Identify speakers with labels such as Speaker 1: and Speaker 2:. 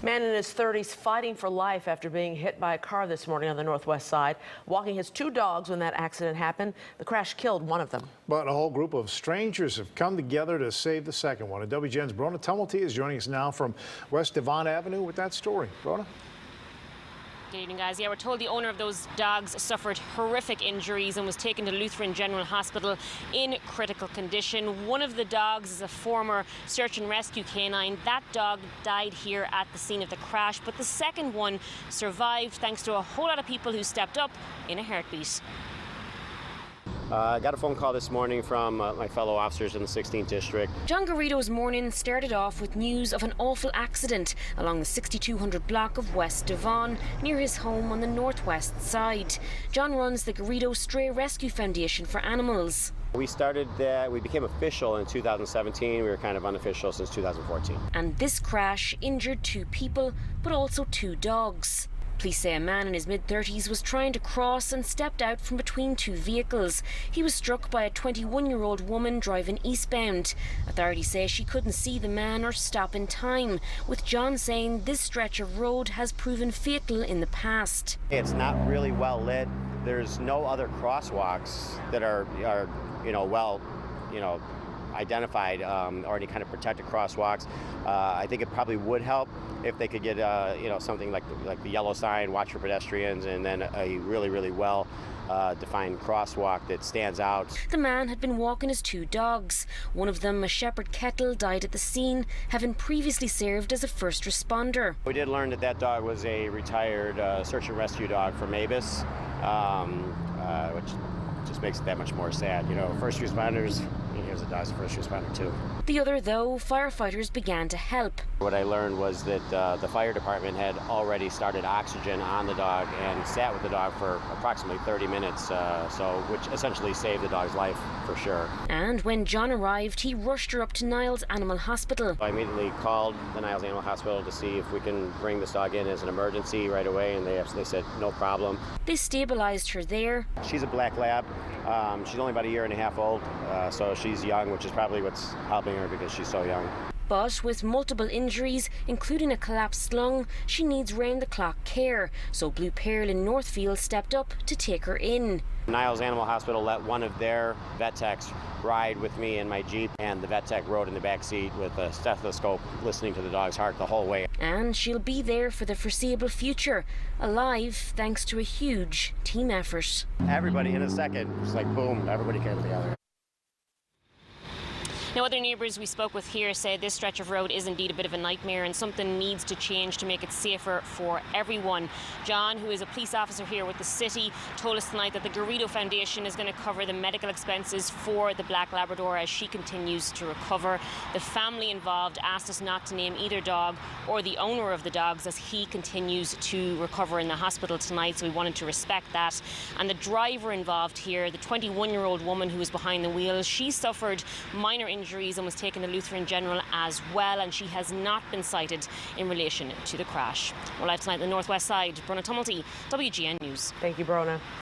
Speaker 1: Man in his 30s fighting for life after being hit by a car this morning on the northwest side, walking his two dogs when that accident happened. The crash killed one of them.
Speaker 2: But a whole group of strangers have come together to save the second one. And WGN's Brona Tumulty is joining us now from West Devon Avenue with that story. Brona?
Speaker 3: Good evening, guys. Yeah, we're told the owner of those dogs suffered horrific injuries and was taken to Lutheran General Hospital in critical condition. One of the dogs is a former search and rescue canine. That dog died here at the scene of the crash, but the second one survived thanks to a whole lot of people who stepped up in a heartbeat.
Speaker 4: I got a phone call this morning from my fellow officers in the 16th District.
Speaker 3: John Garrido's morning started off with news of an awful accident along the 6200 block of West Devon, near his home on the northwest side. John runs the Garrido Stray Rescue Foundation for Animals.
Speaker 4: We started that, we became official in 2017. We were kind of unofficial since 2014.
Speaker 3: And this crash injured two people, but also two dogs. Police say a man in his mid-30s was trying to cross and stepped out from between two vehicles. He was struck by a 21-year-old woman driving eastbound. Authorities say she couldn't see the man or stop in time, with John saying this stretch of road has proven fatal in the past.
Speaker 4: It's not really well lit. There's no other crosswalks that are well, identified or any kind of protected crosswalks. I think it probably would help if they could get something like the yellow sign, watch for pedestrians, and then a really well defined crosswalk that stands out.
Speaker 3: The man had been walking his two dogs. One of them, a Shepherd Kettle, died at the scene, having previously served as a first responder.
Speaker 4: We did learn that dog was a retired search and rescue dog from Mavis, which just makes it that much more sad. First responders, here's a dog's a first responder too.
Speaker 3: The other, though, firefighters began to help.
Speaker 4: What I learned was that the fire department had already started oxygen on the dog and sat with the dog for approximately 30 minutes, which essentially saved the dog's life for sure.
Speaker 3: And when John arrived, he rushed her up to Niles Animal Hospital.
Speaker 4: I immediately called the Niles Animal Hospital to see if we can bring this dog in as an emergency right away, and they said no problem.
Speaker 3: They stabilized her there.
Speaker 4: She's a black lab. She's only about a year and a half old, so she's young, which is probably what's helping her because she's so young.
Speaker 3: But with multiple injuries, including a collapsed lung, she needs round-the-clock care. So Blue Pearl in Northfield stepped up to take her in.
Speaker 4: Niles Animal Hospital let one of their vet techs ride with me in my Jeep, and the vet tech rode in the back seat with a stethoscope listening to the dog's heart the whole way.
Speaker 3: And she'll be there for the foreseeable future, alive thanks to a huge team effort.
Speaker 4: Everybody in a second, just like boom, everybody came together.
Speaker 3: Now, other neighbours we spoke with here say this stretch of road is indeed a bit of a nightmare and something needs to change to make it safer for everyone. John, who is a police officer here with the city, told us tonight that the Garrido Foundation is going to cover the medical expenses for the Black Labrador as she continues to recover. The family involved asked us not to name either dog or the owner of the dogs as he continues to recover in the hospital tonight, so we wanted to respect that. And the driver involved here, the 21-year-old woman who was behind the wheel, she suffered minor injuries and was taken to Lutheran General as well, and she has not been cited in relation to the crash. Well, live tonight on the northwest side, Brona Tumulty, WGN News.
Speaker 1: Thank you, Brona.